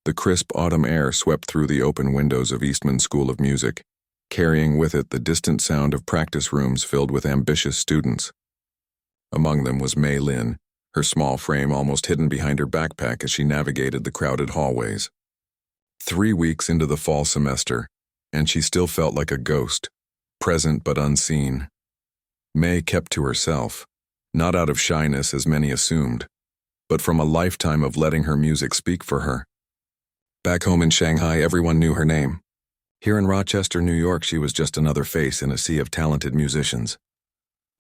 The crisp autumn air swept through the open windows of Eastman School of Music, carrying with it the distant sound of practice rooms filled with ambitious students. Among them was Mei Lin, her small frame almost hidden behind her backpack as she navigated the crowded hallways. 3 weeks into the fall semester, and she still felt like a ghost, present but unseen. Mei kept to herself, not out of shyness as many assumed, but from a lifetime of letting her music speak for her. Back home in Shanghai, everyone knew her name. Here in Rochester, New York, she was just another face in a sea of talented musicians.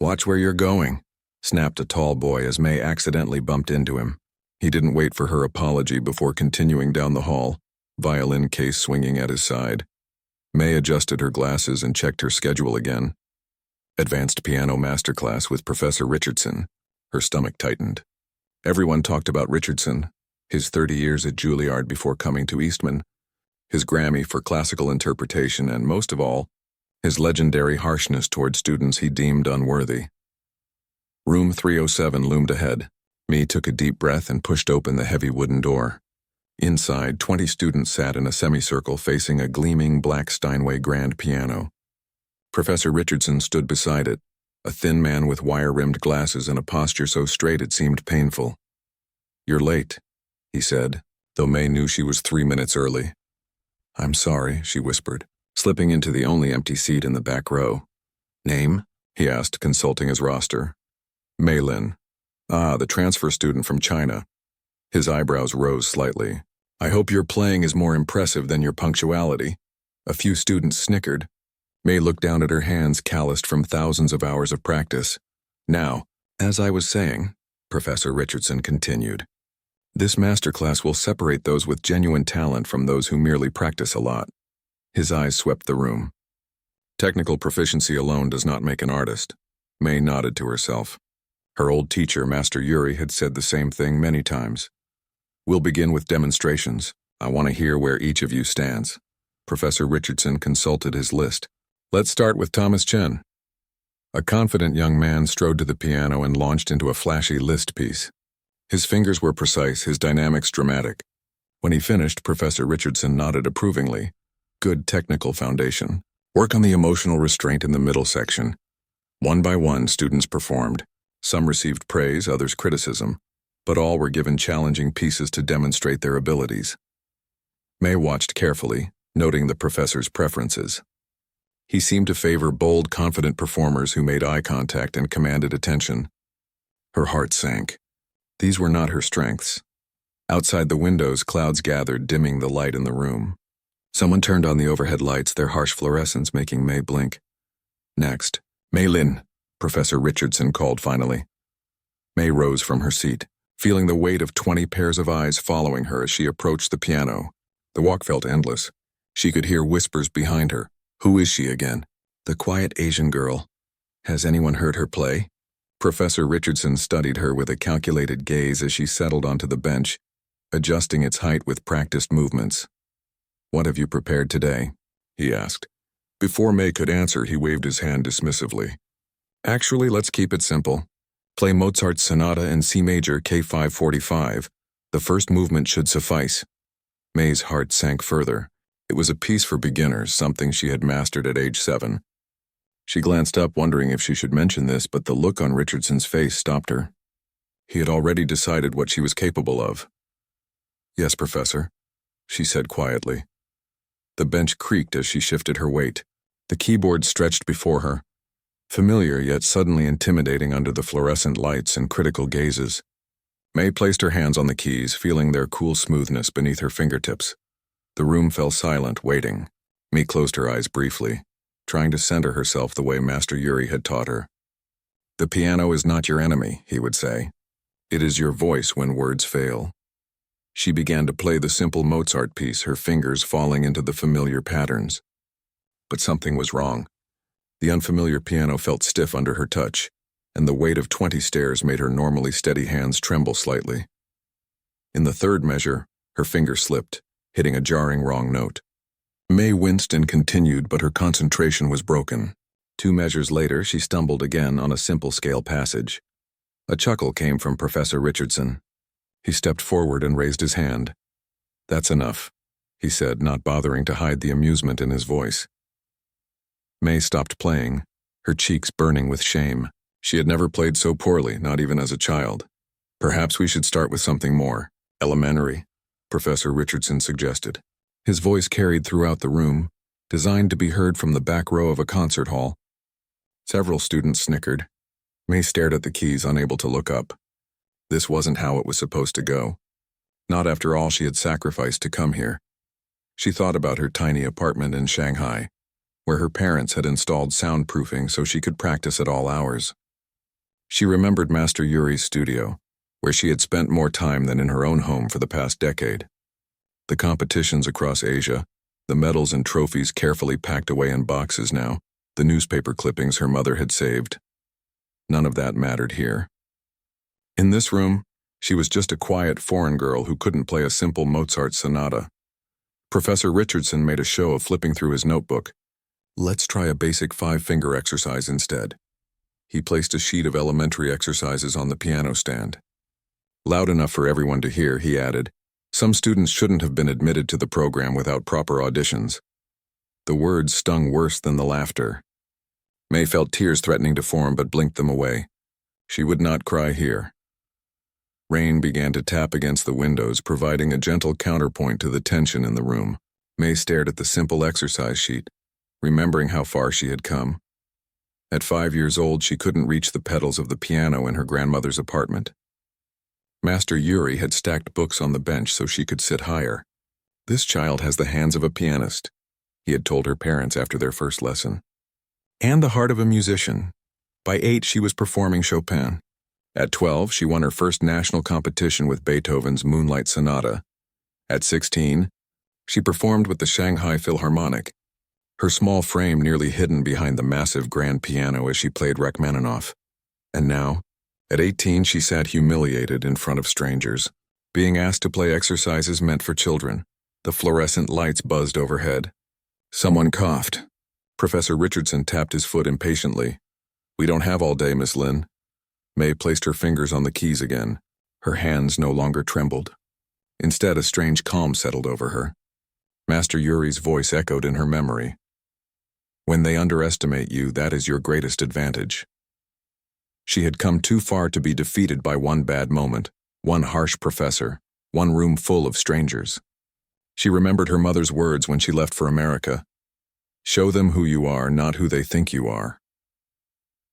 "Watch where you're going," snapped a tall boy as Mei accidentally bumped into him. He didn't wait for her apology before continuing down the hall, violin case swinging at his side. Mei adjusted her glasses and checked her schedule again. Advanced piano masterclass with Professor Richardson. Her stomach tightened. Everyone talked about Richardson, his 30 years at Juilliard before coming to Eastman, his Grammy for classical interpretation, and most of all, his legendary harshness toward students he deemed unworthy. Room 307 loomed ahead. Mei took a deep breath and pushed open the heavy wooden door. Inside, 20 students sat in a semicircle facing a gleaming black Steinway grand piano. Professor Richardson stood beside it, a thin man with wire-rimmed glasses and a posture so straight it seemed painful. "You're late," he said, though Mei knew she was 3 minutes early. "I'm sorry," she whispered, slipping into the only empty seat in the back row. "Name?" he asked, consulting his roster. "Mei Lin." "Ah, the transfer student from China." His eyebrows rose slightly. "I hope your playing is more impressive than your punctuality." A few students snickered. Mei looked down at her hands calloused from thousands of hours of practice. "Now, as I was saying," Professor Richardson continued, "this masterclass will separate those with genuine talent from those who merely practice a lot." His eyes swept the room. "Technical proficiency alone does not make an artist." Mei nodded to herself. Her old teacher, Master Yuri, had said the same thing many times. "We'll begin with demonstrations. I want to hear where each of you stands." Professor Richardson consulted his list. "Let's start with Thomas Chen." A confident young man strode to the piano and launched into a flashy Liszt piece. His fingers were precise, his dynamics dramatic. When he finished, Professor Richardson nodded approvingly. "Good technical foundation. Work on the emotional restraint in the middle section." One by one, students performed. Some received praise, others criticism, but all were given challenging pieces to demonstrate their abilities. Mei watched carefully, noting the professor's preferences. He seemed to favor bold, confident performers who made eye contact and commanded attention. Her heart sank. These were not her strengths. Outside the windows, clouds gathered, dimming the light in the room. Someone turned on the overhead lights, their harsh fluorescence making Mei blink. "Next, Mei Lin," Professor Richardson called finally. Mei rose from her seat, feeling the weight of 20 pairs of eyes following her as she approached the piano. The walk felt endless. She could hear whispers behind her. "Who is she again?" "The quiet Asian girl. Has anyone heard her play?" Professor Richardson studied her with a calculated gaze as she settled onto the bench, adjusting its height with practiced movements. "What have you prepared today?" he asked. Before Mei could answer, he waved his hand dismissively. "Actually, let's keep it simple. Play Mozart's Sonata in C major K545. The first movement should suffice." Mei's heart sank further. It was a piece for beginners, something she had mastered at age 7. She glanced up, wondering if she should mention this, but the look on Richardson's face stopped her. He had already decided what she was capable of. "Yes, Professor," she said quietly. The bench creaked as she shifted her weight. The keyboard stretched before her, familiar yet suddenly intimidating under the fluorescent lights and critical gazes. Mei placed her hands on the keys, feeling their cool smoothness beneath her fingertips. The room fell silent, waiting. Mei closed her eyes briefly, trying to center herself the way Master Yuri had taught her. "The piano is not your enemy," he would say. "It is your voice when words fail." She began to play the simple Mozart piece, her fingers falling into the familiar patterns. But something was wrong. The unfamiliar piano felt stiff under her touch, and the weight of 20 stairs made her normally steady hands tremble slightly. In the third measure, her finger slipped, hitting a jarring wrong note. Mei winced and continued, but her concentration was broken. 2 measures later, she stumbled again on a simple scale passage. A chuckle came from Professor Richardson. He stepped forward and raised his hand. That's enough, he said, not bothering to hide the amusement in his voice. May stopped playing, her cheeks burning with shame. She had never played so poorly, not even as a child. Perhaps we should start with something more elementary, Professor Richardson suggested. His voice carried throughout the room, designed to be heard from the back row of a concert hall. Several students snickered. May stared at the keys, unable to look up. This wasn't how it was supposed to go. Not after all she had sacrificed to come here. She thought about her tiny apartment in Shanghai, where her parents had installed soundproofing so she could practice at all hours. She remembered Master Yuri's studio, where she had spent more time than in her own home for the past decade. The competitions across Asia, the medals and trophies carefully packed away in boxes now, the newspaper clippings her mother had saved. None of that mattered here. In this room, she was just a quiet foreign girl who couldn't play a simple Mozart sonata. Professor Richardson made a show of flipping through his notebook. Let's try a basic 5-finger exercise instead. He placed a sheet of elementary exercises on the piano stand. Loud enough for everyone to hear, he added, some students shouldn't have been admitted to the program without proper auditions. The words stung worse than the laughter. May felt tears threatening to form but blinked them away. She would not cry here. Rain began to tap against the windows, providing a gentle counterpoint to the tension in the room. May stared at the simple exercise sheet, remembering how far she had come. At 5 years old, she couldn't reach the pedals of the piano in her grandmother's apartment. Master Yuri had stacked books on the bench so she could sit higher. This child has the hands of a pianist, he had told her parents after their first lesson. And the heart of a musician. By 8, she was performing Chopin. At 12, she won her first national competition with Beethoven's Moonlight Sonata. At 16, she performed with the Shanghai Philharmonic, her small frame nearly hidden behind the massive grand piano as she played Rachmaninoff. And now, at 18, she sat humiliated in front of strangers. Being asked to play exercises meant for children. The fluorescent lights buzzed overhead. Someone coughed. Professor Richardson tapped his foot impatiently. We don't have all day, Miss Lin. May placed her fingers on the keys again. Her hands no longer trembled. Instead, a strange calm settled over her. Master Yuri's voice echoed in her memory. When they underestimate you, that is your greatest advantage. She had come too far to be defeated by one bad moment, one harsh professor, one room full of strangers. She remembered her mother's words when she left for America. Show them who you are, not who they think you are.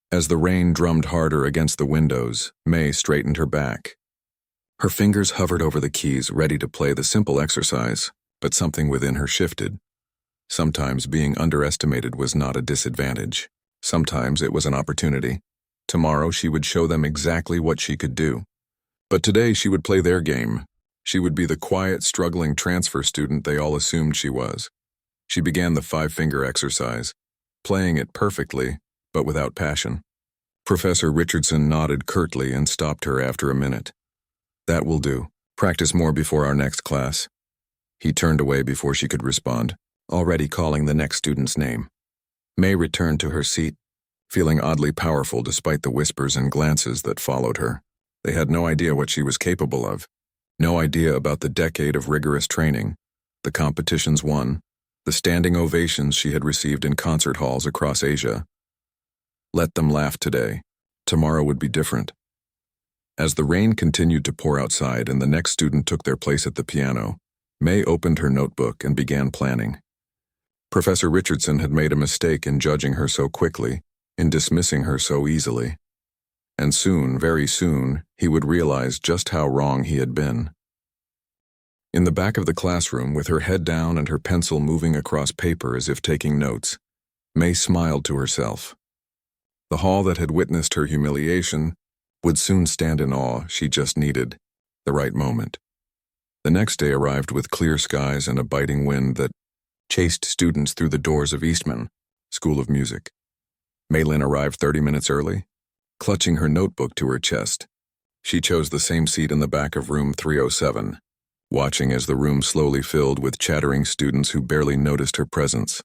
As the rain drummed harder against the windows, May straightened her back. Her fingers hovered over the keys, ready to play the simple exercise, but something within her shifted. Sometimes being underestimated was not a disadvantage. Sometimes it was an opportunity. Tomorrow she would show them exactly what she could do. But today she would play their game. She would be the quiet, struggling transfer student they all assumed she was. She began the 5-finger exercise, playing it perfectly, but without passion. Professor Richardson nodded curtly and stopped her after a minute. That will do. Practice more before our next class. He turned away before she could respond, already calling the next student's name. May returned to her seat, feeling oddly powerful despite the whispers and glances that followed her. They had no idea what she was capable of. No idea about the decade of rigorous training, the competitions won, the standing ovations she had received in concert halls across Asia. Let them laugh today. Tomorrow would be different. As the rain continued to pour outside and the next student took their place at the piano, May opened her notebook and began planning. Professor Richardson had made a mistake in judging her so quickly, in dismissing her so easily. And soon, very soon, he would realize just how wrong he had been. In the back of the classroom, with her head down and her pencil moving across paper as if taking notes, May smiled to herself. The hall that had witnessed her humiliation would soon stand in awe. She just needed the right moment. The next day arrived with clear skies and a biting wind that chased students through the doors of Eastman School of Music. Maylin arrived 30 minutes early, clutching her notebook to her chest. She chose the same seat in the back of room 307, watching as the room slowly filled with chattering students who barely noticed her presence.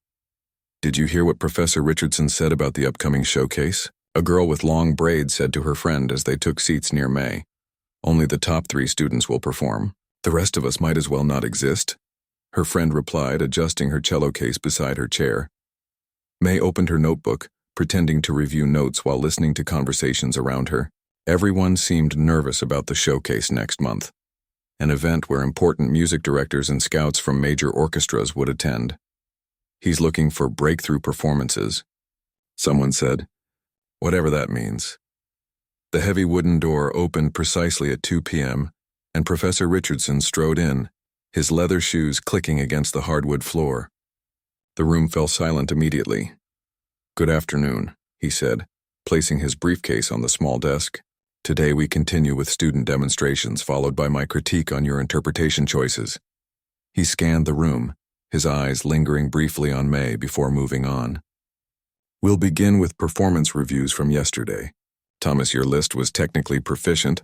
Did you hear what Professor Richardson said about the upcoming showcase? A girl with long braids said to her friend as they took seats near May. Only the top 3 students will perform. The rest of us might as well not exist, her friend replied, adjusting her cello case beside her chair. May opened her notebook, pretending to review notes while listening to conversations around her. Everyone seemed nervous about the showcase next month, an event where important music directors and scouts from major orchestras would attend. He's looking for breakthrough performances, someone said, whatever that means. The heavy wooden door opened precisely at 2 p.m., and Professor Richardson strode in, his leather shoes clicking against the hardwood floor. The room fell silent immediately. Good afternoon, he said, placing his briefcase on the small desk. Today we continue with student demonstrations, followed by my critique on your interpretation choices. He scanned the room, his eyes lingering briefly on May before moving on. We'll begin with performance reviews from yesterday. Thomas, your list was technically proficient,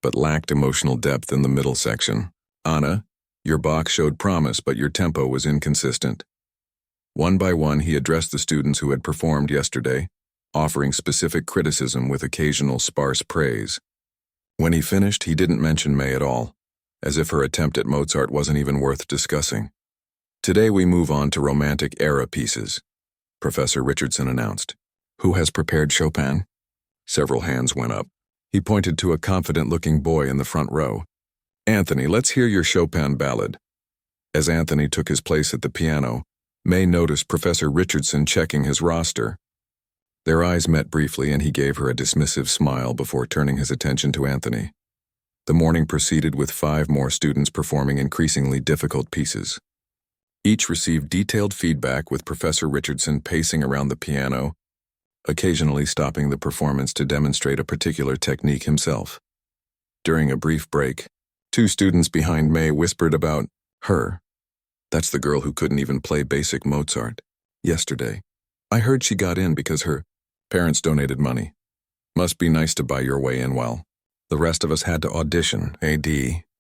but lacked emotional depth in the middle section. Anna, your Bach showed promise, but your tempo was inconsistent. One by one, he addressed the students who had performed yesterday, offering specific criticism with occasional sparse praise. When he finished, he didn't mention May at all, as if her attempt at Mozart wasn't even worth discussing. Today we move on to Romantic era pieces, Professor Richardson announced. Who has prepared Chopin? Several hands went up. He pointed to a confident-looking boy in the front row. Anthony, let's hear your Chopin ballad. As Anthony took his place at the piano, May noticed Professor Richardson checking his roster. Their eyes met briefly, and he gave her a dismissive smile before turning his attention to Anthony. The morning proceeded with 5 more students performing increasingly difficult pieces. Each received detailed feedback, with Professor Richardson pacing around the piano, occasionally stopping the performance to demonstrate a particular technique himself. During a brief break, 2 students behind May whispered about her. That's the girl who couldn't even play basic Mozart. Yesterday, I heard she got in because her parents donated money. Must be nice to buy your way in well. The rest of us had to audition. AD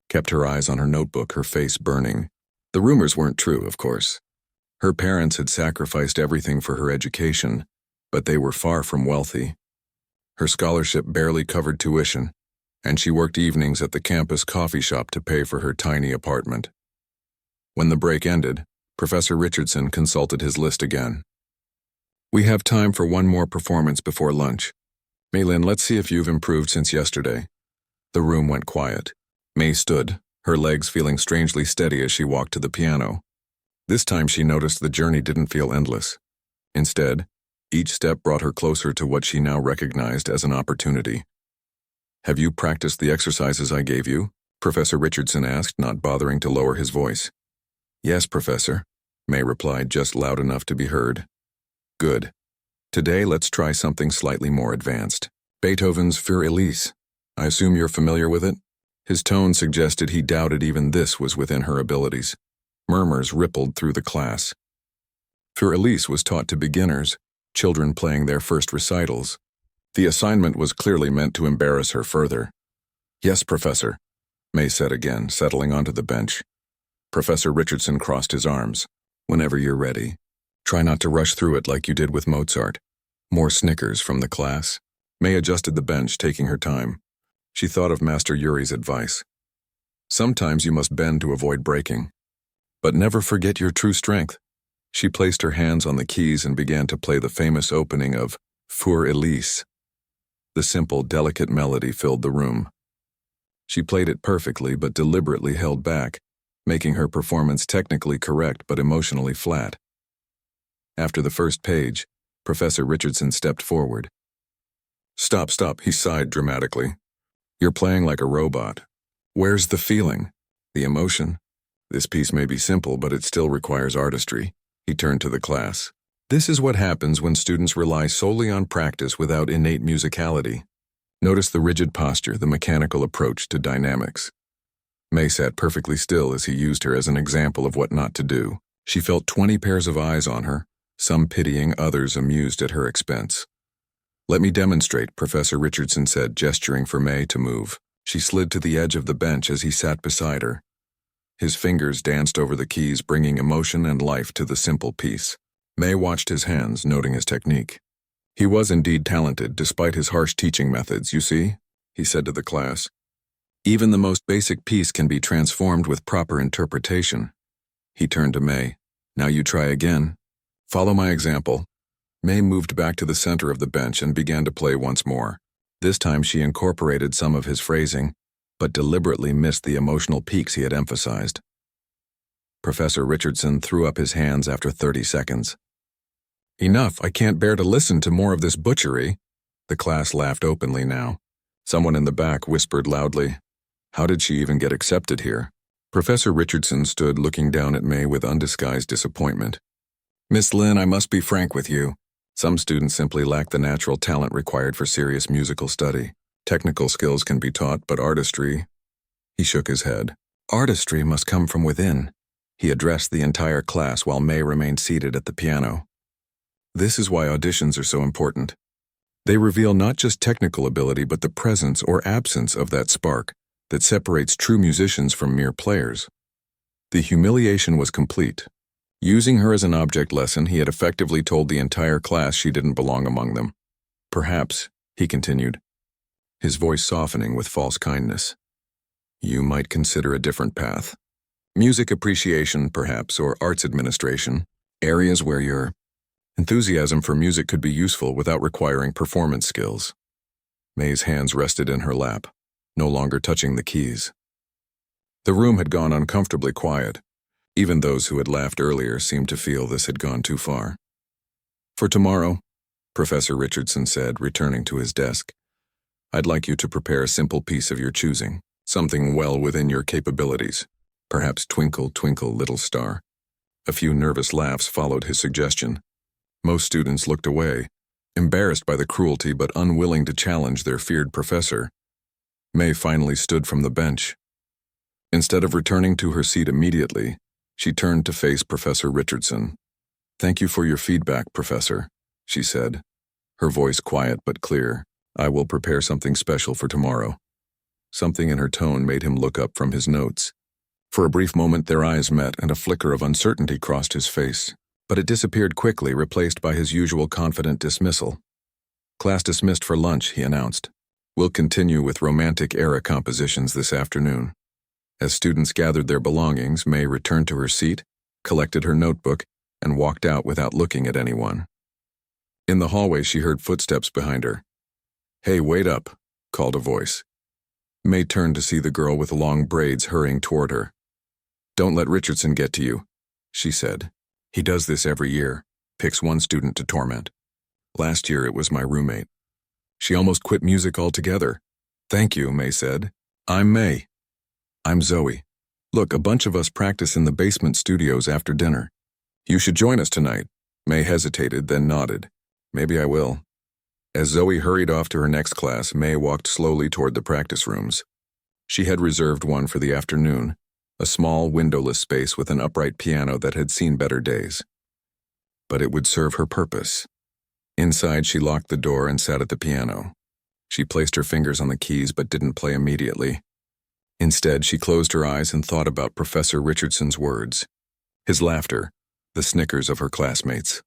kept her eyes on her notebook, her face burning. The rumors weren't true, of course. Her parents had sacrificed everything for her education, but they were far from wealthy. Her scholarship barely covered tuition, and she worked evenings at the campus coffee shop to pay for her tiny apartment. When the break ended, Professor Richardson consulted his list again. We have time for one more performance before lunch. Maylin, let's see if you've improved since yesterday. The room went quiet. May stood, her legs feeling strangely steady as she walked to the piano. This time she noticed the journey didn't feel endless. Instead, each step brought her closer to what she now recognized as an opportunity. Have you practiced the exercises I gave you? Professor Richardson asked, not bothering to lower his voice. Yes, Professor, May replied, just loud enough to be heard. Good. Today let's try something slightly more advanced. Beethoven's Für Elise. I assume you're familiar with it? His tone suggested he doubted even this was within her abilities. Murmurs rippled through the class. Für Elise was taught to beginners, children playing their first recitals. The assignment was clearly meant to embarrass her further. Yes, Professor, May said again, settling onto the bench. Professor Richardson crossed his arms. Whenever you're ready. Try not to rush through it like you did with Mozart. More snickers from the class. May adjusted the bench, taking her time. She thought of Master Yuri's advice. Sometimes you must bend to avoid breaking. But never forget your true strength. She placed her hands on the keys and began to play the famous opening of Für Elise. The simple, delicate melody filled the room. She played it perfectly but deliberately held back, making her performance technically correct but emotionally flat. After the first page, Professor Richardson stepped forward. Stop, he sighed dramatically. You're playing like a robot. Where's the feeling? The emotion? This piece may be simple, but it still requires artistry. He turned to the class. This is what happens when students rely solely on practice without innate musicality. Notice the rigid posture, the mechanical approach to dynamics. May sat perfectly still as he used her as an example of what not to do. She felt 20 pairs of eyes on her, some pitying, others amused at her expense. Let me demonstrate, Professor Richardson said, gesturing for May to move. She slid to the edge of the bench as he sat beside her. His fingers danced over the keys, bringing emotion and life to the simple piece. May watched his hands, noting his technique. He was indeed talented, despite his harsh teaching methods, you see, he said to the class. Even the most basic piece can be transformed with proper interpretation. He turned to May. Now you try again. Follow my example. May moved back to the center of the bench and began to play once more. This time she incorporated some of his phrasing, but deliberately missed the emotional peaks he had emphasized. Professor Richardson threw up his hands after 30 seconds. Enough, I can't bear to listen to more of this butchery. The class laughed openly now. Someone in the back whispered loudly, "How did she even get accepted here?" Professor Richardson stood looking down at May with undisguised disappointment. "Miss Lynn, I must be frank with you. Some students simply lack the natural talent required for serious musical study. Technical skills can be taught, but artistry—" He shook his head. "Artistry must come from within." He addressed the entire class while May remained seated at the piano. This is why auditions are so important. They reveal not just technical ability but the presence or absence of that spark that separates true musicians from mere players. The humiliation was complete. Using her as an object lesson, he had effectively told the entire class she didn't belong among them. "Perhaps," he continued, his voice softening with false kindness, "you might consider a different path. Music appreciation, perhaps, or arts administration, areas where your enthusiasm for music could be useful without requiring performance skills." May's hands rested in her lap, no longer touching the keys. The room had gone uncomfortably quiet. Even those who had laughed earlier seemed to feel this had gone too far. "For tomorrow," Professor Richardson said, returning to his desk, "I'd like you to prepare a simple piece of your choosing, something well within your capabilities. Perhaps Twinkle, Twinkle, Little Star." A few nervous laughs followed his suggestion. Most students looked away, embarrassed by the cruelty but unwilling to challenge their feared professor. May finally stood from the bench. Instead of returning to her seat immediately, she turned to face Professor Richardson. "Thank you for your feedback, Professor," she said, her voice quiet but clear. "I will prepare something special for tomorrow." Something in her tone made him look up from his notes. For a brief moment their eyes met and a flicker of uncertainty crossed his face, but it disappeared quickly, replaced by his usual confident dismissal. "Class dismissed for lunch," he announced. "We'll continue with romantic-era compositions this afternoon." As students gathered their belongings, May returned to her seat, collected her notebook, and walked out without looking at anyone. In the hallway, she heard footsteps behind her. "Hey, wait up," called a voice. May turned to see the girl with long braids hurrying toward her. "Don't let Richardson get to you," she said. "He does this every year, picks one student to torment. Last year it was my roommate. She almost quit music altogether." "Thank you," May said. "I'm May." "I'm Zoe. Look, a bunch of us practice in the basement studios after dinner. You should join us tonight." May hesitated, then nodded. "Maybe I will." As Zoe hurried off to her next class, May walked slowly toward the practice rooms. She had reserved one for the afternoon, a small, windowless space with an upright piano that had seen better days. But it would serve her purpose. Inside, she locked the door and sat at the piano. She placed her fingers on the keys but didn't play immediately. Instead, she closed her eyes and thought about Professor Richardson's words. His laughter, the snickers of her classmates.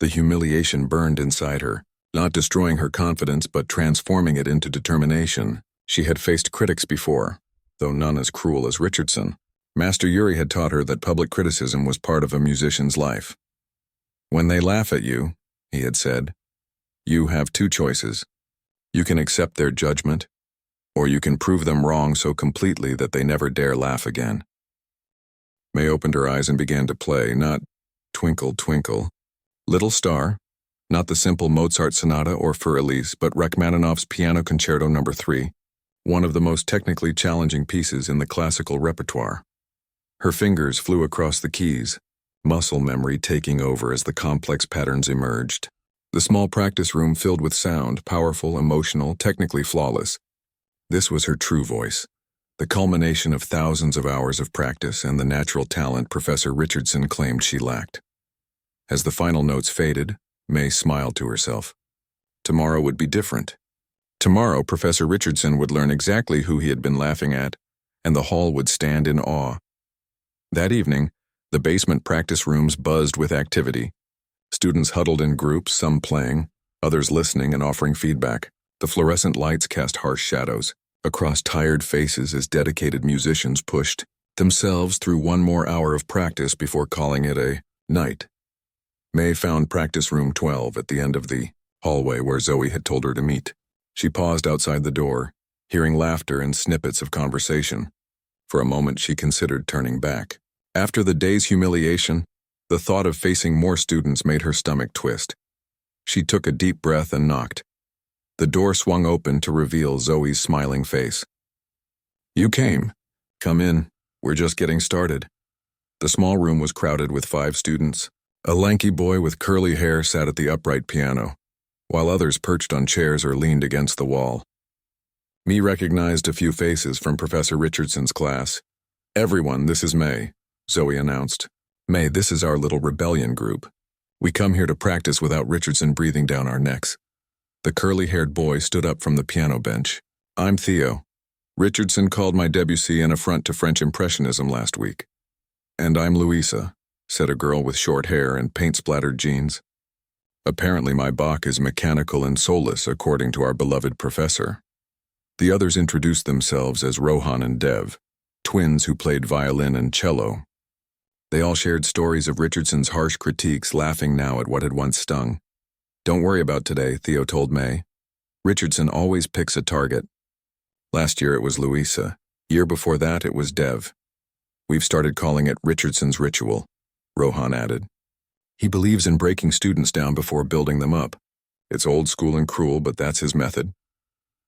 The humiliation burned inside her, not destroying her confidence but transforming it into determination. She had faced critics before, though none as cruel as Richardson. Master Yuri had taught her that public criticism was part of a musician's life. "When they laugh at you," he had said, "you have two choices. You can accept their judgment, or you can prove them wrong so completely that they never dare laugh again." May opened her eyes and began to play, not Twinkle, Twinkle, Little Star, not the simple Mozart sonata or Für Elise, but Rachmaninoff's Piano Concerto No. 3, one of the most technically challenging pieces in the classical repertoire. Her fingers flew across the keys, muscle memory taking over as the complex patterns emerged. The small practice room filled with sound, powerful, emotional, technically flawless. This was her true voice, the culmination of thousands of hours of practice and the natural talent Professor Richardson claimed she lacked. As the final notes faded, May smiled to herself. Tomorrow would be different. Tomorrow, Professor Richardson would learn exactly who he had been laughing at, and the hall would stand in awe. That evening, the basement practice rooms buzzed with activity. Students huddled in groups, some playing, others listening and offering feedback. The fluorescent lights cast harsh shadows, across tired faces as dedicated musicians pushed themselves through one more hour of practice before calling it a night. May found practice room 12 at the end of the hallway where Zoe had told her to meet. She paused outside the door, hearing laughter and snippets of conversation. For a moment she considered turning back. After the day's humiliation, the thought of facing more students made her stomach twist. She took a deep breath and knocked. The door swung open to reveal Zoe's smiling face. "You came. Come in. We're just getting started." The small room was crowded with 5 students. A lanky boy with curly hair sat at the upright piano, while others perched on chairs or leaned against the wall. Mee recognized a few faces from Professor Richardson's class. "Everyone, this is May," Zoe announced. "May, this is our little rebellion group. We come here to practice without Richardson breathing down our necks." The curly-haired boy stood up from the piano bench. "I'm Theo. Richardson called my Debussy an affront to French Impressionism last week." "And I'm Louisa," said a girl with short hair and paint-splattered jeans. "Apparently my Bach is mechanical and soulless, according to our beloved professor." The others introduced themselves as Rohan and Dev, twins who played violin and cello. They all shared stories of Richardson's harsh critiques, laughing now at what had once stung. "Don't worry about today," Theo told May. "Richardson always picks a target. Last year it was Louisa. Year before that it was Dev. We've started calling it Richardson's ritual," Rohan added. "He believes in breaking students down before building them up. It's old school and cruel, but that's his method."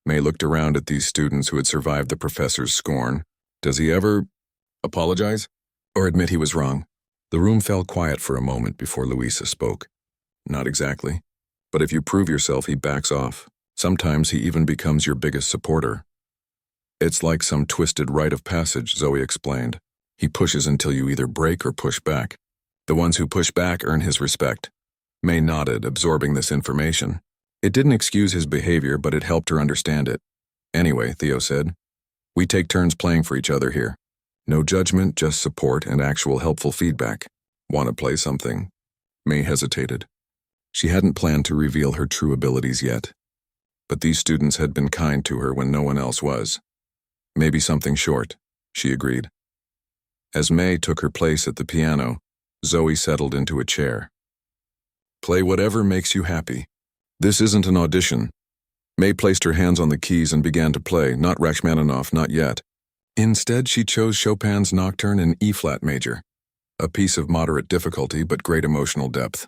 May looked around at these students who had survived the professor's scorn. "Does he ever apologize? Or admit he was wrong?" The room fell quiet for a moment before Louisa spoke. "Not exactly. But if you prove yourself, he backs off. Sometimes he even becomes your biggest supporter." "It's like some twisted rite of passage," Zoe explained. "He pushes until you either break or push back. The ones who push back earn his respect." May nodded, absorbing this information. It didn't excuse his behavior, but it helped her understand it. "Anyway," Theo said, "we take turns playing for each other here. No judgment, just support and actual helpful feedback. Want to play something?" May hesitated. She hadn't planned to reveal her true abilities yet. But these students had been kind to her when no one else was. "Maybe something short," she agreed. As May took her place at the piano, Zoe settled into a chair. "Play whatever makes you happy. This isn't an audition." May placed her hands on the keys and began to play, not Rachmaninoff, not yet. Instead, she chose Chopin's Nocturne in E-flat major, a piece of moderate difficulty but great emotional depth.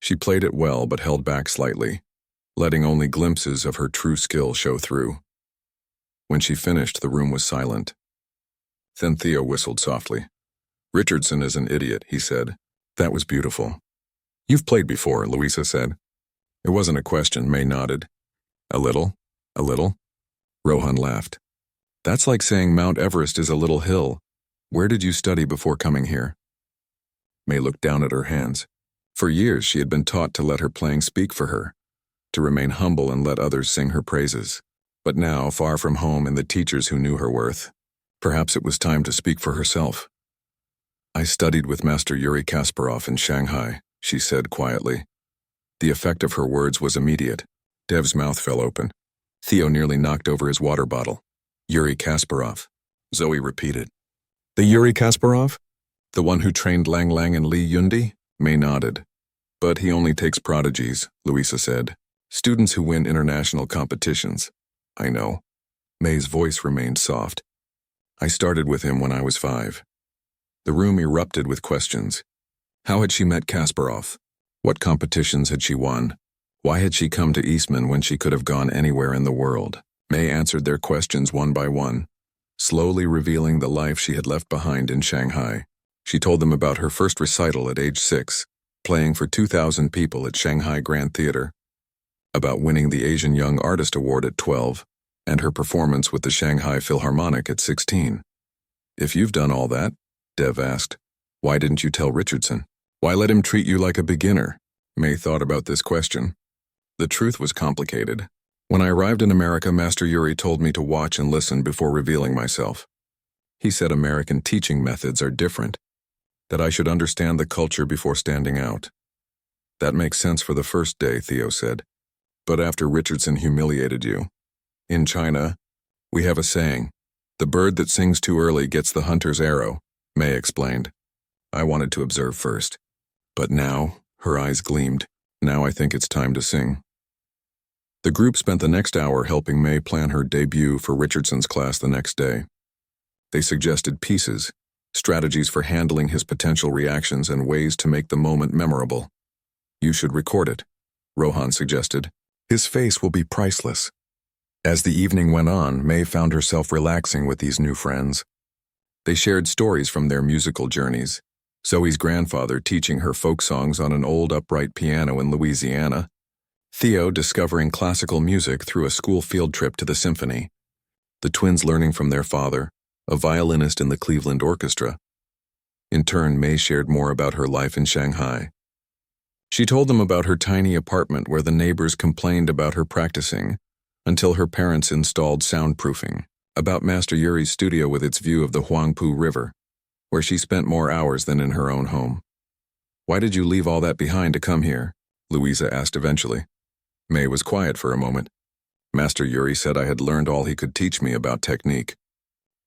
She played it well but held back slightly, letting only glimpses of her true skill show through. When she finished, the room was silent. Then Theo whistled softly. "Richardson is an idiot," he said. "That was beautiful." "You've played before," Louisa said. It wasn't a question, May nodded. "A little? A little?" Rohan laughed. "That's like saying Mount Everest is a little hill. Where did you study before coming here?" May looked down at her hands. For years she had been taught to let her playing speak for her, to remain humble and let others sing her praises. But now, far from home and the teachers who knew her worth, perhaps it was time to speak for herself. "I studied with Master Yuri Kasparov in Shanghai," she said quietly. The effect of her words was immediate. Dev's mouth fell open. Theo nearly knocked over his water bottle. "Yuri Kasparov," Zoe repeated. "The Yuri Kasparov? The one who trained Lang Lang and Li Yundi?" May nodded. "But he only takes prodigies," Louisa said. "Students who win international competitions." "I know." May's voice remained soft. "I started with him when I was 5. The room erupted with questions. How had she met Kasparov? What competitions had she won? Why had she come to Eastman when she could have gone anywhere in the world? May answered their questions one by one, slowly revealing the life she had left behind in Shanghai. She told them about her first recital at age 6, playing for 2,000 people at Shanghai Grand Theater, about winning the Asian Young Artist Award at 12, and her performance with the Shanghai Philharmonic at 16. "If you've done all that," Dev asked, "why didn't you tell Richardson? Why let him treat you like a beginner?" May thought about this question. The truth was complicated. When I arrived in America, Master Yuri told me to watch and listen before revealing myself. He said American teaching methods are different, that I should understand the culture before standing out. "That makes sense for the first day," Theo said. "But after Richardson humiliated you in China, We have a saying, "The bird that sings too early gets the hunter's arrow," May explained. I wanted to observe first. But now, her eyes gleamed. Now I think it's time to sing. The group spent the next hour helping May plan her debut for Richardson's class the next day. They suggested pieces, strategies for handling his potential reactions, and ways to make the moment memorable. "You should record it," Rohan suggested. "His face will be priceless." As the evening went on, May found herself relaxing with these new friends. They shared stories from their musical journeys. Zoe's grandfather teaching her folk songs on an old upright piano in Louisiana. Theo discovering classical music through a school field trip to the symphony. The twins learning from their father, a violinist in the Cleveland Orchestra. In turn, May shared more about her life in Shanghai. She told them about her tiny apartment where the neighbors complained about her practicing, until her parents installed soundproofing, about Master Yuri's studio with its view of the Huangpu River, where she spent more hours than in her own home. "Why did you leave all that behind to come here?" Louisa asked eventually. May was quiet for a moment. "Master Yuri said I had learned all he could teach me about technique.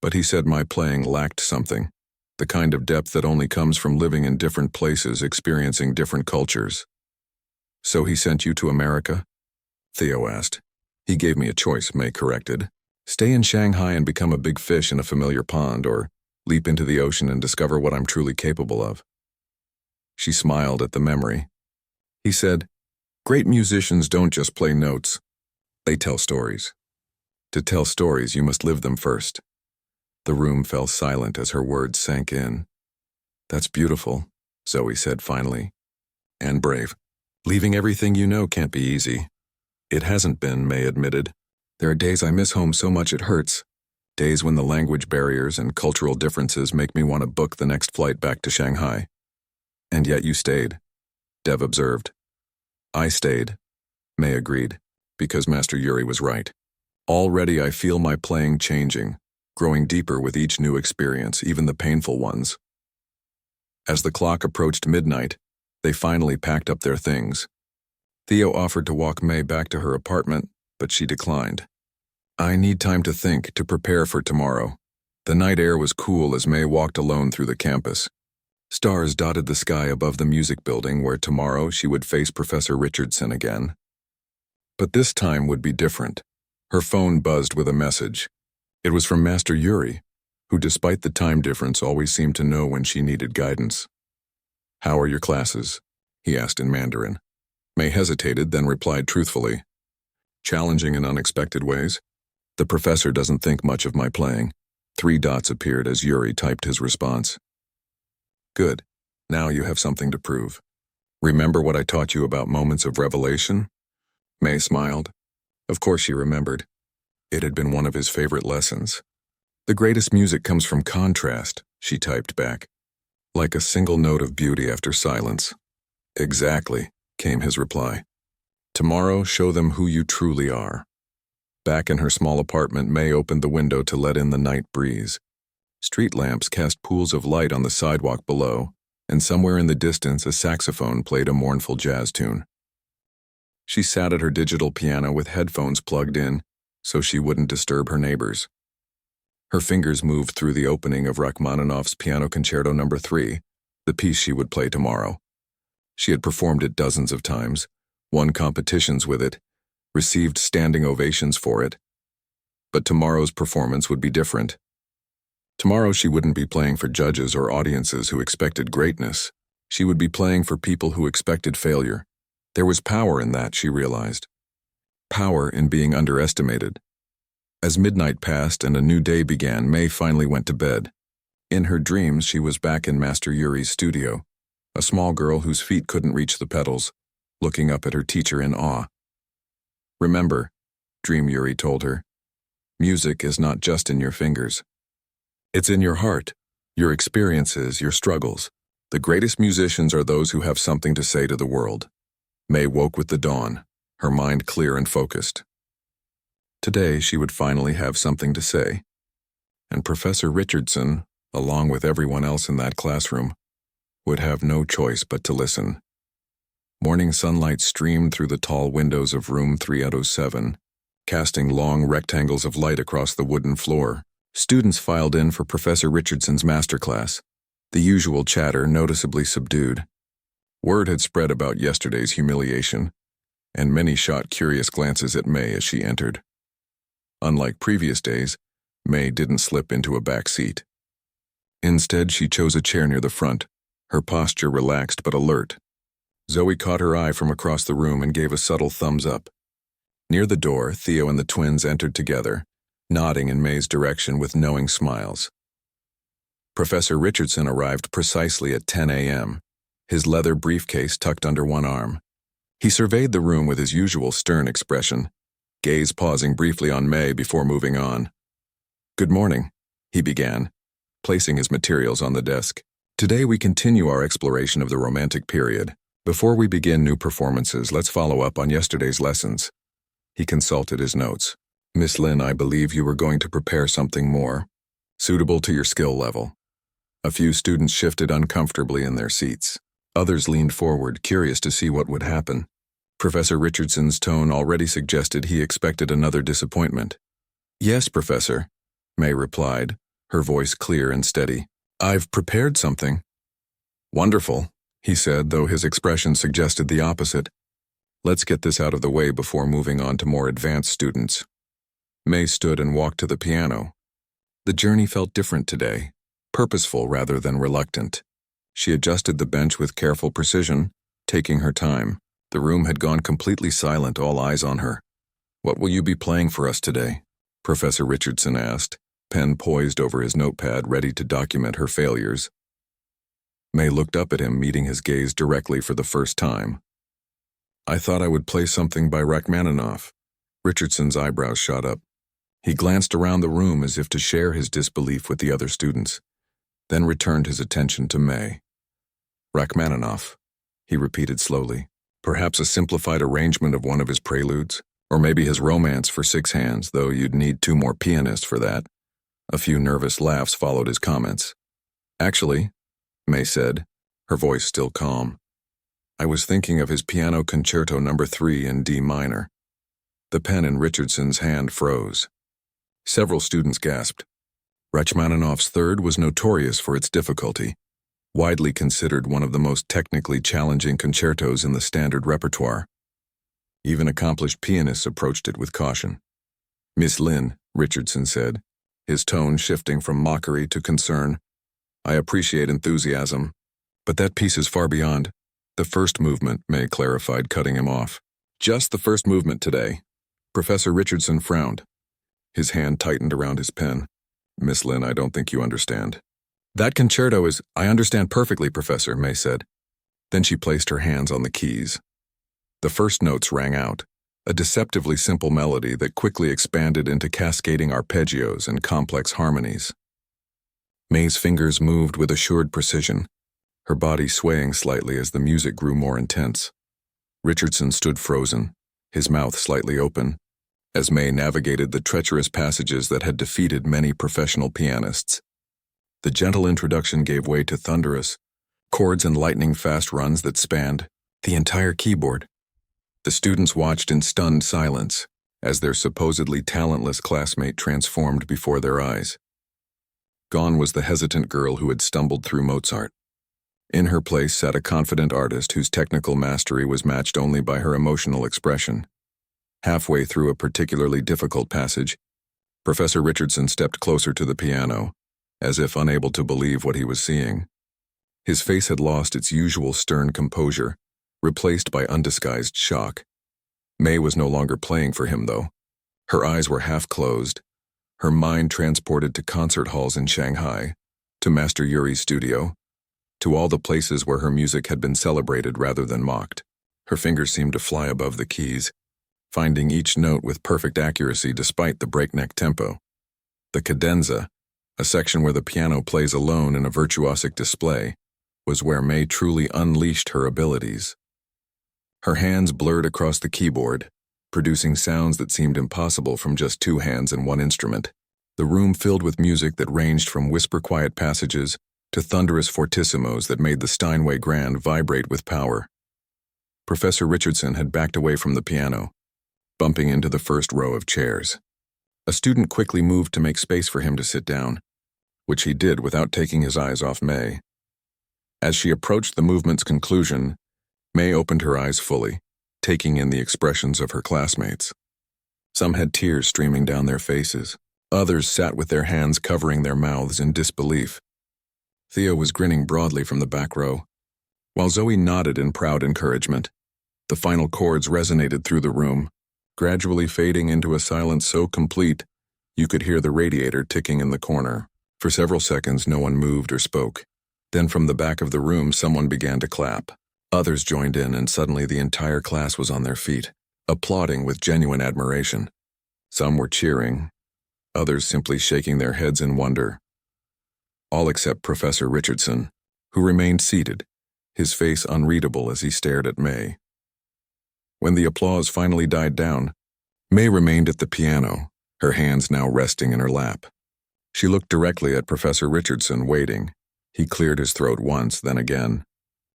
But he said my playing lacked something, the kind of depth that only comes from living in different places, experiencing different cultures." "So he sent you to America?" Theo asked. "He gave me a choice," May corrected. "Stay in Shanghai and become a big fish in a familiar pond, or leap into the ocean and discover what I'm truly capable of." She smiled at the memory. He said, "Great musicians don't just play notes. They tell stories. To tell stories, you must live them first." The room fell silent as her words sank in. "That's beautiful," Zoe said finally. "And brave. Leaving everything you know can't be easy." "It hasn't been," May admitted. "There are days I miss home so much it hurts. Days when the language barriers and cultural differences make me want to book the next flight back to Shanghai." "And yet you stayed," Dev observed. "I stayed," May agreed, "because Master Yuri was right. Already I feel my playing changing, growing deeper with each new experience, even the painful ones." As the clock approached midnight, they finally packed up their things. Theo offered to walk May back to her apartment, but she declined. "I need time to think, to prepare for tomorrow." The night air was cool as May walked alone through the campus. Stars dotted the sky above the music building where tomorrow she would face Professor Richardson again. But this time would be different. Her phone buzzed with a message. It was from Master Yuri, who despite the time difference always seemed to know when she needed guidance. "How are your classes?" he asked in Mandarin. May hesitated, then replied truthfully. "Challenging in unexpected ways. The professor doesn't think much of my playing." 3 dots appeared as Yuri typed his response. "Good. Now you have something to prove. Remember what I taught you about moments of revelation?" May smiled. Of course she remembered. It had been one of his favorite lessons. "The greatest music comes from contrast," she typed back. "Like a single note of beauty after silence." "Exactly," came his reply. "Tomorrow, show them who you truly are." Back in her small apartment, May opened the window to let in the night breeze. Street lamps cast pools of light on the sidewalk below, and somewhere in the distance a saxophone played a mournful jazz tune. She sat at her digital piano with headphones plugged in, so she wouldn't disturb her neighbors. Her fingers moved through the opening of Rachmaninoff's Piano Concerto No. 3, the piece she would play tomorrow. She had performed it dozens of times, won competitions with it, received standing ovations for it. But tomorrow's performance would be different. Tomorrow she wouldn't be playing for judges or audiences who expected greatness. She would be playing for people who expected failure. There was power in that, she realized. Power in being underestimated. As midnight passed and a new day began, May finally went to bed. In her dreams, she was back in Master Yuri's studio, a small girl whose feet couldn't reach the pedals, looking up at her teacher in awe. "Remember," Dream Yuri told her, "music is not just in your fingers. It's in your heart, your experiences, your struggles. The greatest musicians are those who have something to say to the world." May woke with the dawn, her mind clear and focused. Today she would finally have something to say. And Professor Richardson, along with everyone else in that classroom, would have no choice but to listen. Morning sunlight streamed through the tall windows of room 307, casting long rectangles of light across the wooden floor. Students filed in for Professor Richardson's masterclass, the usual chatter noticeably subdued. Word had spread about yesterday's humiliation, and many shot curious glances at May as she entered. Unlike previous days, May didn't slip into a back seat. Instead, she chose a chair near the front, her posture relaxed but alert. Zoe caught her eye from across the room and gave a subtle thumbs up. Near the door, Theo and the twins entered together, nodding in May's direction with knowing smiles. Professor Richardson arrived precisely at 10 a.m., his leather briefcase tucked under one arm. He surveyed the room with his usual stern expression, gaze pausing briefly on May before moving on. "Good morning," he began, placing his materials on the desk. "Today we continue our exploration of the Romantic period. Before we begin new performances, let's follow up on yesterday's lessons." He consulted his notes. "Miss Lynn, I believe you were going to prepare something more suitable to your skill level." A few students shifted uncomfortably in their seats. Others leaned forward, curious to see what would happen. Professor Richardson's tone already suggested he expected another disappointment. "Yes, Professor," May replied, her voice clear and steady. "I've prepared something." "Wonderful," he said, though his expression suggested the opposite. "Let's get this out of the way before moving on to more advanced students." May stood and walked to the piano. The journey felt different today, purposeful rather than reluctant. She adjusted the bench with careful precision, taking her time. The room had gone completely silent, all eyes on her. "What will you be playing for us today?" Professor Richardson asked, pen poised over his notepad, ready to document her failures. May looked up at him, meeting his gaze directly for the first time. "I thought I would play something by Rachmaninoff." Richardson's eyebrows shot up. He glanced around the room as if to share his disbelief with the other students, then returned his attention to May. "Rachmaninoff," he repeated slowly. "Perhaps a simplified arrangement of one of his preludes, or maybe his Romance for 6 hands, though you'd need 2 more pianists for that." A few nervous laughs followed his comments. "Actually," May said, her voice still calm, "I was thinking of his Piano Concerto No. 3 in D minor." The pen in Richardson's hand froze. Several students gasped. Rachmaninoff's Third was notorious for its difficulty, widely considered one of the most technically challenging concertos in the standard repertoire. Even accomplished pianists approached it with caution. "Miss Lynn," Richardson said, his tone shifting from mockery to concern, "I appreciate enthusiasm, but that piece is far beyond." "The first movement," May clarified, cutting him off. "Just the first movement today." Professor Richardson frowned. His hand tightened around his pen. "Miss Lynn, I don't think you understand." "That concerto is—" "I understand perfectly, Professor," May said. Then she placed her hands on the keys. The first notes rang out, a deceptively simple melody that quickly expanded into cascading arpeggios and complex harmonies. May's fingers moved with assured precision, her body swaying slightly as the music grew more intense. Richardson stood frozen, his mouth slightly open, as May navigated the treacherous passages that had defeated many professional pianists. The gentle introduction gave way to thunderous chords and lightning-fast runs that spanned the entire keyboard. The students watched in stunned silence as their supposedly talentless classmate transformed before their eyes. Gone was the hesitant girl who had stumbled through Mozart. In her place sat a confident artist whose technical mastery was matched only by her emotional expression. Halfway through a particularly difficult passage, Professor Richardson stepped closer to the piano, as if unable to believe what he was seeing. His face had lost its usual stern composure, replaced by undisguised shock. May was no longer playing for him, though. Her eyes were half closed, her mind transported to concert halls in Shanghai, to Master Yuri's studio, to all the places where her music had been celebrated rather than mocked. Her fingers seemed to fly above the keys, finding each note with perfect accuracy despite the breakneck tempo. The cadenza, a section where the piano plays alone in a virtuosic display, was where May truly unleashed her abilities. Her hands blurred across the keyboard, producing sounds that seemed impossible from just 2 hands and 1 instrument. The room filled with music that ranged from whisper-quiet passages to thunderous fortissimos that made the Steinway Grand vibrate with power. Professor Richardson had backed away from the piano, bumping into the first row of chairs. A student quickly moved to make space for him to sit down, which he did without taking his eyes off May. As she approached the movement's conclusion, May opened her eyes fully, taking in the expressions of her classmates. Some had tears streaming down their faces. Others sat with their hands covering their mouths in disbelief. Theo was grinning broadly from the back row, while Zoe nodded in proud encouragement. The final chords resonated through the room, gradually fading into a silence so complete you could hear the radiator ticking in the corner. For several seconds, no one moved or spoke. Then from the back of the room, someone began to clap. Others joined in, and suddenly the entire class was on their feet, applauding with genuine admiration. Some were cheering, others simply shaking their heads in wonder. All except Professor Richardson, who remained seated, his face unreadable as he stared at May. When the applause finally died down, May remained at the piano, her hands now resting in her lap. She looked directly at Professor Richardson, waiting. He cleared his throat once, then again.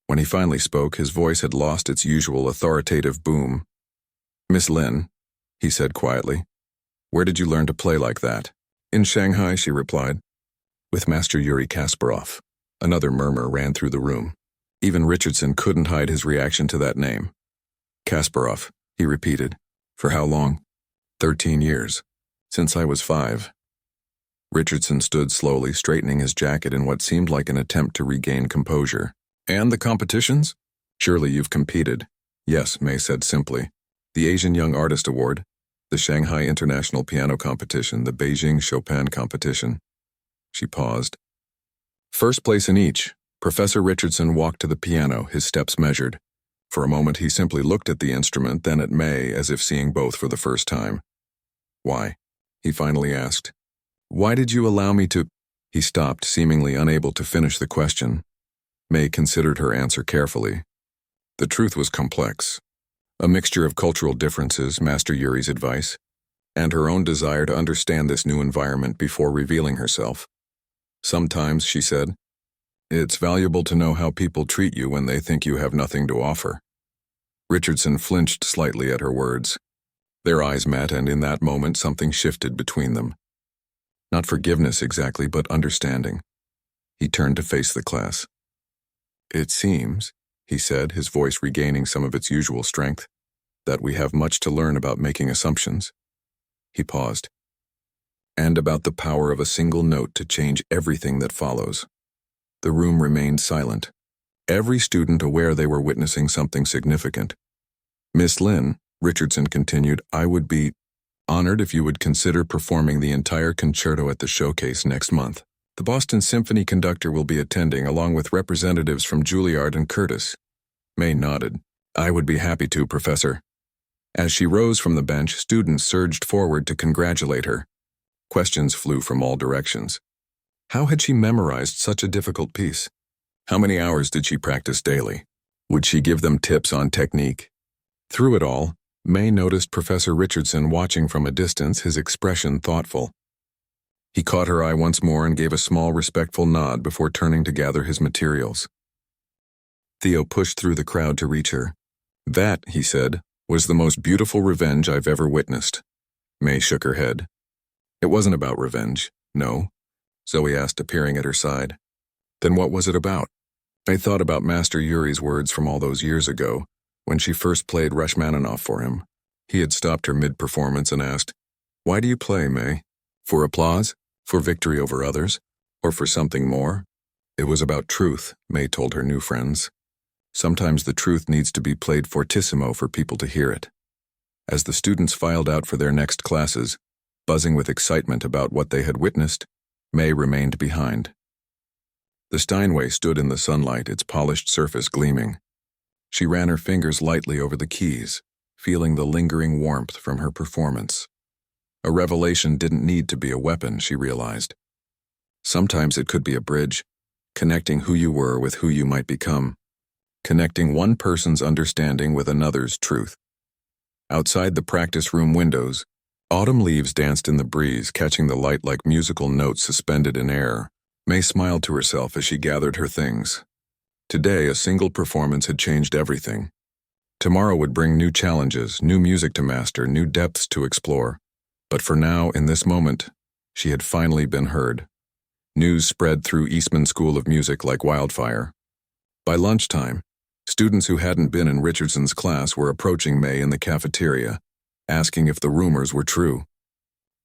When he finally spoke, his voice had lost its usual authoritative boom. "Miss Lin," he said quietly, "where did you learn to play like that?" "In Shanghai," she replied. "With Master Yuri Kasparov." Another murmur ran through the room. Even Richardson couldn't hide his reaction to that name. "Kasparov," he repeated. "For how long?" 13 years. Since I was 5. Richardson stood slowly, straightening his jacket in what seemed like an attempt to regain composure. "And the competitions?" "Surely you've competed." "Yes," May said simply. "The Asian Young Artist Award, the Shanghai International Piano Competition, the Beijing Chopin Competition." She paused. "First place in each." Professor Richardson walked to the piano, his steps measured. For a moment he simply looked at the instrument, then at May, as if seeing both for the first time. "Why?" he finally asked. "Why did you allow me to—" He stopped, seemingly unable to finish the question. May considered her answer carefully. The truth was complex. A mixture of cultural differences, Master Yuri's advice, and her own desire to understand this new environment before revealing herself. "Sometimes," she said, "it's valuable to know how people treat you when they think you have nothing to offer." Richardson flinched slightly at her words. Their eyes met, and in that moment something shifted between them. Not forgiveness exactly, but understanding. He turned to face the class. "It seems," he said, his voice regaining some of its usual strength, "that we have much to learn about making assumptions." He paused. "And about the power of a single note to change everything that follows." The room remained silent, every student aware they were witnessing something significant. "Miss Lin," Richardson continued, "I would be honored if you would consider performing the entire concerto at the showcase next month. The Boston Symphony conductor will be attending, along with representatives from Juilliard and Curtis." May nodded. "I would be happy to, Professor." As she rose from the bench, students surged forward to congratulate her. Questions flew from all directions. How had she memorized such a difficult piece? How many hours did she practice daily? Would she give them tips on technique? Through it all, May noticed Professor Richardson watching from a distance, his expression thoughtful. He caught her eye once more and gave a small, respectful nod before turning to gather his materials. Theo pushed through the crowd to reach her. "That," he said, "was the most beautiful revenge I've ever witnessed." May shook her head. "It wasn't about revenge, no," Zoe asked, appearing at her side. "Then what was it about?" May thought about Master Yuri's words from all those years ago, when she first played Rachmaninoff for him. He had stopped her mid-performance and asked, "Why do you play, May? For applause? For victory over others? Or for something more?" It was about truth, May told her new friends. Sometimes the truth needs to be played fortissimo for people to hear it. As the students filed out for their next classes, buzzing with excitement about what they had witnessed, May remained behind. The Steinway stood in the sunlight, its polished surface gleaming. She ran her fingers lightly over the keys, feeling the lingering warmth from her performance. A revelation didn't need to be a weapon, she realized. Sometimes it could be a bridge, connecting who you were with who you might become, connecting one person's understanding with another's truth. Outside the practice room windows, autumn leaves danced in the breeze, catching the light like musical notes suspended in air. May smiled to herself as she gathered her things. Today, a single performance had changed everything. Tomorrow would bring new challenges, new music to master, new depths to explore. But for now, in this moment, she had finally been heard. News spread through Eastman School of Music like wildfire. By lunchtime, students who hadn't been in Richardson's class were approaching May in the cafeteria, asking if the rumors were true.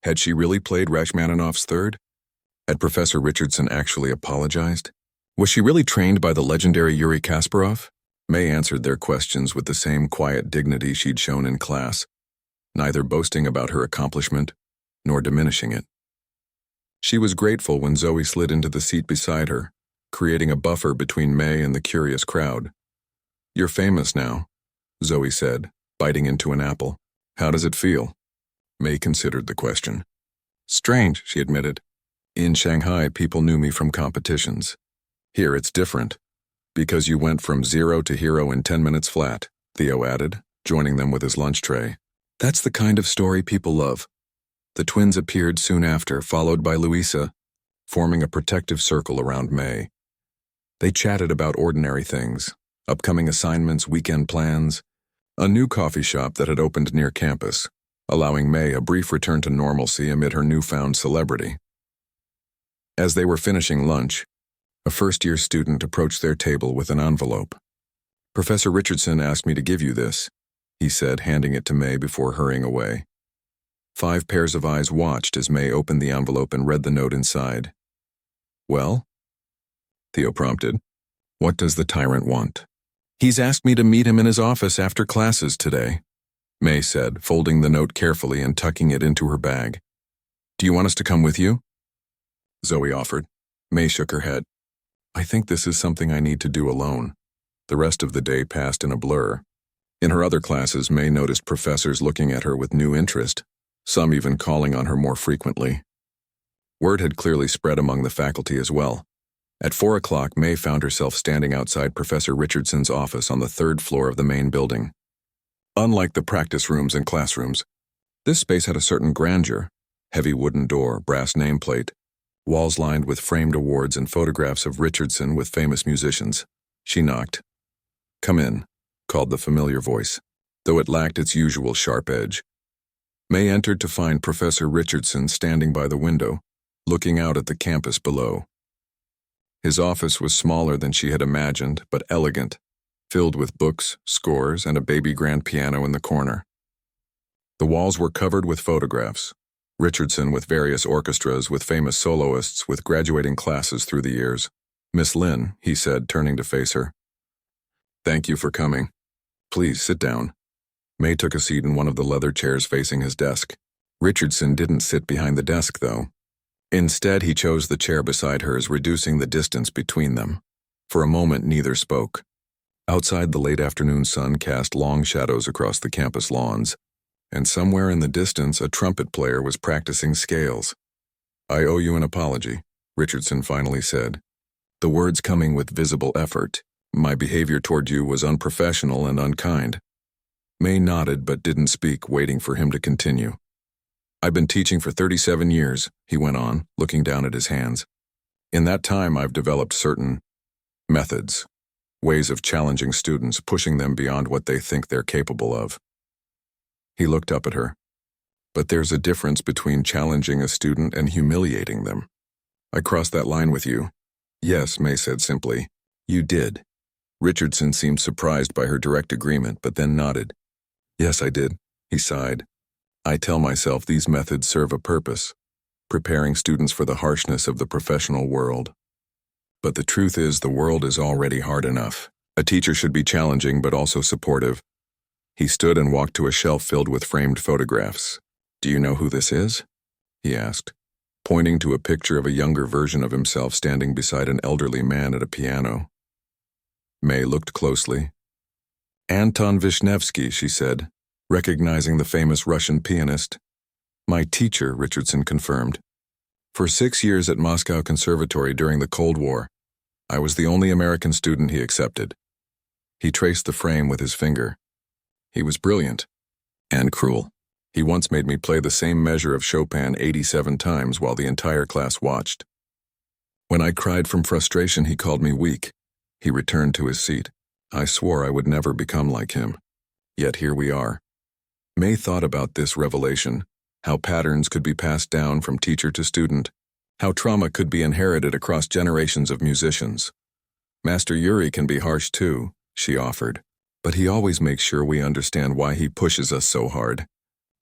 Had she really played Rachmaninoff's Third? Had Professor Richardson actually apologized? Was she really trained by the legendary Yuri Kasparov? May answered their questions with the same quiet dignity she'd shown in class, neither boasting about her accomplishment nor diminishing it. She was grateful when Zoe slid into the seat beside her, creating a buffer between May and the curious crowd. "You're famous now," Zoe said, biting into an apple. "How does it feel?" May considered the question. "Strange," she admitted. "In Shanghai, people knew me from competitions. Here it's different, because you went from zero to hero in 10 minutes flat," Theo added, joining them with his lunch tray. "That's the kind of story people love." The twins appeared soon after, followed by Louisa, forming a protective circle around May. They chatted about ordinary things, upcoming assignments, weekend plans, a new coffee shop that had opened near campus, allowing May a brief return to normalcy amid her newfound celebrity. As they were finishing lunch, a first-year student approached their table with an envelope. "Professor Richardson asked me to give you this," he said, handing it to May before hurrying away. 5 pairs of eyes watched as May opened the envelope and read the note inside. "Well?" Theo prompted. "What does the tyrant want?" "He's asked me to meet him in his office after classes today," May said, folding the note carefully and tucking it into her bag. "Do you want us to come with you?" Zoe offered. May shook her head. "I think this is something I need to do alone." The rest of the day passed in a blur. In her other classes, May noticed professors looking at her with new interest, some even calling on her more frequently. Word had clearly spread among the faculty as well. At 4 o'clock, May found herself standing outside Professor Richardson's office on the 3rd floor of the main building. Unlike the practice rooms and classrooms, this space had a certain grandeur: heavy wooden door, brass nameplate, walls lined with framed awards and photographs of Richardson with famous musicians. She knocked. "Come in," called the familiar voice, though it lacked its usual sharp edge. May entered to find Professor Richardson standing by the window, looking out at the campus below. His office was smaller than she had imagined, but elegant, filled with books, scores, and a baby grand piano in the corner. The walls were covered with photographs, Richardson with various orchestras with famous soloists with graduating classes through the years. "Miss Lynn," he said, turning to face her. "Thank you for coming. Please sit down." May took a seat in one of the leather chairs facing his desk. Richardson didn't sit behind the desk, though. Instead, he chose the chair beside hers, reducing the distance between them. For a moment, neither spoke. Outside, the late afternoon sun cast long shadows across the campus lawns, and somewhere in the distance, a trumpet player was practicing scales. "I owe you an apology," Richardson finally said, the words coming with visible effort. "My behavior toward you was unprofessional and unkind." May nodded but didn't speak, waiting for him to continue. "I've been teaching for 37 years, he went on, looking down at his hands. "In that time, I've developed certain methods, ways of challenging students, pushing them beyond what they think they're capable of." He looked up at her. "But there's a difference between challenging a student and humiliating them. I crossed that line with you." "Yes," May said simply. "You did." Richardson seemed surprised by her direct agreement, but then nodded. "Yes, I did," he sighed. "I tell myself these methods serve a purpose, preparing students for the harshness of the professional world. But the truth is, the world is already hard enough. A teacher should be challenging but also supportive." He stood and walked to a shelf filled with framed photographs. "Do you know who this is?" he asked, pointing to a picture of a younger version of himself standing beside an elderly man at a piano. May looked closely. "Anton Vishnevsky," she said, recognizing the famous Russian pianist. "My teacher," Richardson confirmed. "For 6 years at Moscow Conservatory during the Cold War, I was the only American student he accepted." He traced the frame with his finger. "He was brilliant and cruel. He once made me play the same measure of Chopin 87 times while the entire class watched. When I cried from frustration, he called me weak." He returned to his seat. "I swore I would never become like him." Yet here we are. May thought about this revelation, how patterns could be passed down from teacher to student, how trauma could be inherited across generations of musicians. Master Yuri can be harsh too, she offered, but he always makes sure we understand why he pushes us so hard.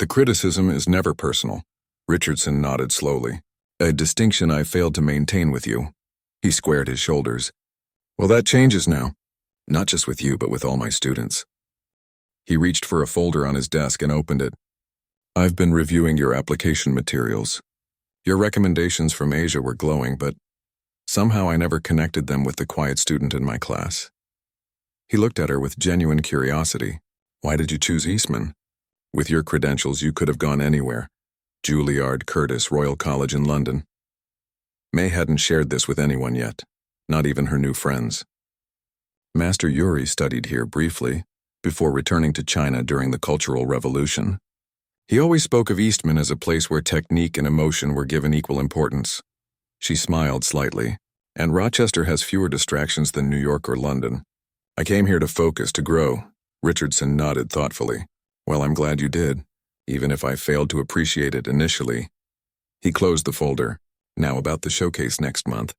The criticism is never personal. Richardson nodded slowly. A distinction I failed to maintain with you. He squared his shoulders. Well, that changes now. Not just with you, but with all my students. He reached for a folder on his desk and opened it. I've been reviewing your application materials. Your recommendations from Asia were glowing, but somehow I never connected them with the quiet student in my class. He looked at her with genuine curiosity. Why did you choose Eastman? With your credentials, you could have gone anywhere. Juilliard, Curtis, Royal College in London. May hadn't shared this with anyone yet, not even her new friends. Master Yuri studied here briefly, before returning to China during the Cultural Revolution. He always spoke of Eastman as a place where technique and emotion were given equal importance. She smiled slightly. And Rochester has fewer distractions than New York or London. I came here to focus, to grow. Richardson nodded thoughtfully. Well, I'm glad you did, even if I failed to appreciate it initially. He closed the folder. Now about the showcase next month.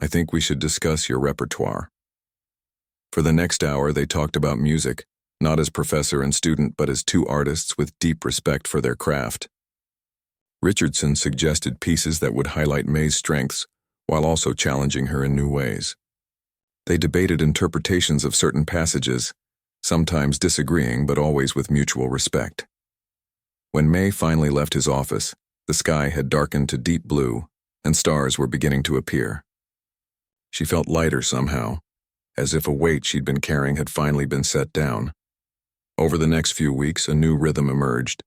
I think we should discuss your repertoire. For the next hour, they talked about music, not as professor and student, but as two artists with deep respect for their craft. Richardson suggested pieces that would highlight May's strengths, while also challenging her in new ways. They debated interpretations of certain passages, sometimes disagreeing but always with mutual respect. When May finally left his office, the sky had darkened to deep blue, and stars were beginning to appear. She felt lighter somehow, as if a weight she'd been carrying had finally been set down. Over the next few weeks, a new rhythm emerged.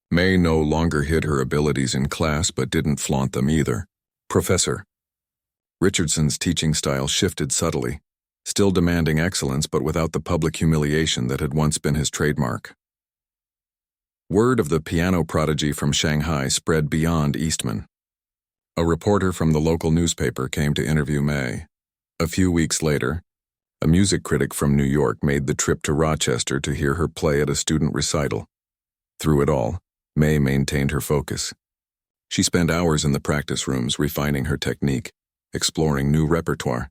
May no longer hid her abilities in class but didn't flaunt them either. Professor. Richardson's teaching style shifted subtly, still demanding excellence but without the public humiliation that had once been his trademark. Word of the piano prodigy from Shanghai spread beyond Eastman. A reporter from the local newspaper came to interview May. A few weeks later, a music critic from New York made the trip to Rochester to hear her play at a student recital. Through it all, May maintained her focus. She spent hours in the practice rooms refining her technique, exploring new repertoire.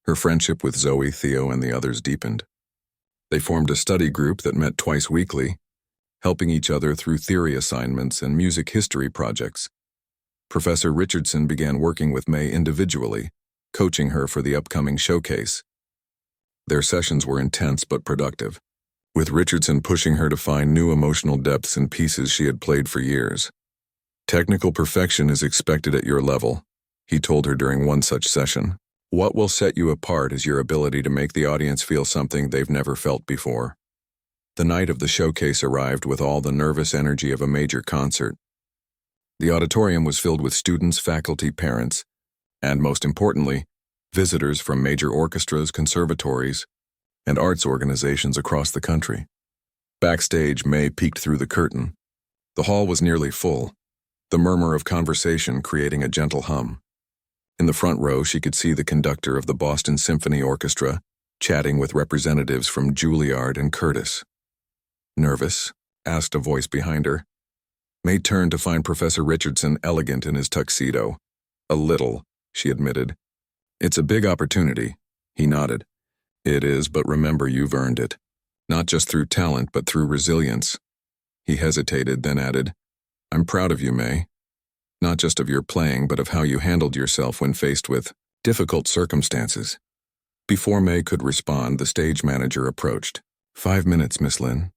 Her friendship with Zoe, Theo, and the others deepened. They formed a study group that met twice weekly, helping each other through theory assignments and music history projects. Professor Richardson began working with May individually, coaching her for the upcoming showcase. Their sessions were intense but productive, with Richardson pushing her to find new emotional depths in pieces she had played for years. Technical perfection is expected at your level, he told her during one such session. What will set you apart is your ability to make the audience feel something they've never felt before. The night of the showcase arrived with all the nervous energy of a major concert. The auditorium was filled with students, faculty, parents, and most importantly, visitors from major orchestras, conservatories, and arts organizations across the country. Backstage, May peeked through the curtain. The hall was nearly full, the murmur of conversation creating a gentle hum. In the front row, she could see the conductor of the Boston Symphony Orchestra chatting with representatives from Juilliard and Curtis. Nervous? Asked a voice behind her. May turned to find Professor Richardson elegant in his tuxedo. A little, she admitted. It's a big opportunity, he nodded. It is, but remember you've earned it. Not just through talent, but through resilience. He hesitated, then added, I'm proud of you, May. Not just of your playing, but of how you handled yourself when faced with difficult circumstances. Before May could respond, the stage manager approached. 5 minutes, Miss Lin.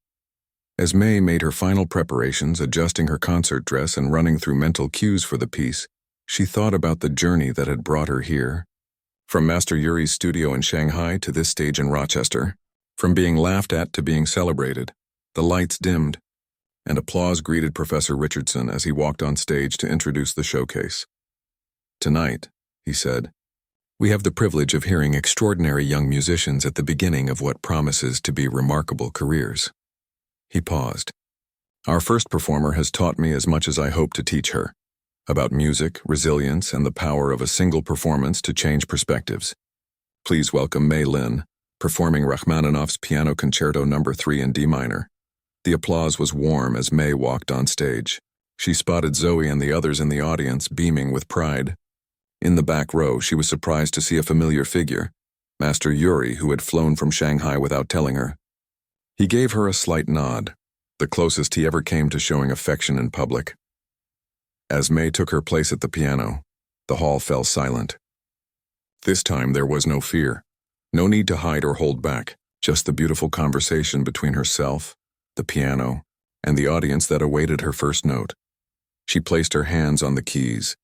As May made her final preparations, adjusting her concert dress and running through mental cues for the piece, she thought about the journey that had brought her here. From Master Yuri's studio in Shanghai to this stage in Rochester, from being laughed at to being celebrated, the lights dimmed, and applause greeted Professor Richardson as he walked on stage to introduce the showcase. Tonight, he said, we have the privilege of hearing extraordinary young musicians at the beginning of what promises to be remarkable careers. He paused. Our first performer has taught me as much as I hope to teach her, about music, resilience, and the power of a single performance to change perspectives. Please welcome May Lin, performing Rachmaninoff's Piano Concerto No. 3 in D minor. The applause was warm as May walked on stage. She spotted Zoe and the others in the audience, beaming with pride. In the back row, she was surprised to see a familiar figure, Master Yuri, who had flown from Shanghai without telling her. He gave her a slight nod, the closest he ever came to showing affection in public. As May took her place at the piano, the hall fell silent. This time there was no fear, no need to hide or hold back, just the beautiful conversation between herself, the piano, and the audience that awaited her first note. She placed her hands on the keys,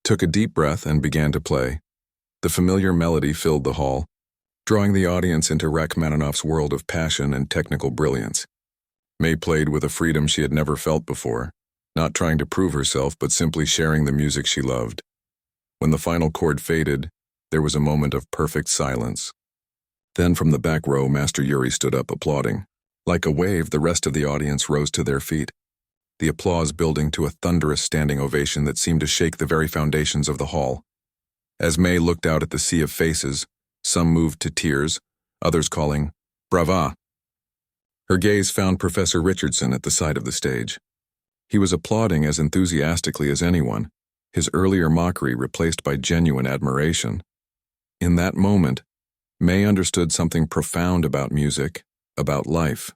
took a deep breath, and began to play. The familiar melody filled the hall, drawing the audience into Rachmaninoff's world of passion and technical brilliance. May played with a freedom she had never felt before, not trying to prove herself but simply sharing the music she loved. When the final chord faded, there was a moment of perfect silence. Then from the back row, Master Yuri stood up, applauding. Like a wave, the rest of the audience rose to their feet, the applause building to a thunderous standing ovation that seemed to shake the very foundations of the hall. As May looked out at the sea of faces, some moved to tears, others calling, "Brava!" Her gaze found Professor Richardson at the side of the stage. He was applauding as enthusiastically as anyone, his earlier mockery replaced by genuine admiration. In that moment, May understood something profound about music, about life.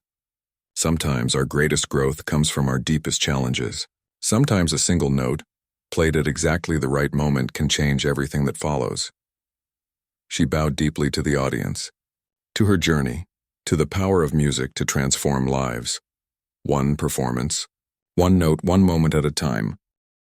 Sometimes our greatest growth comes from our deepest challenges. Sometimes a single note, played at exactly the right moment, can change everything that follows. She bowed deeply to the audience, to her journey, to the power of music to transform lives. One performance, one note, one moment at a time,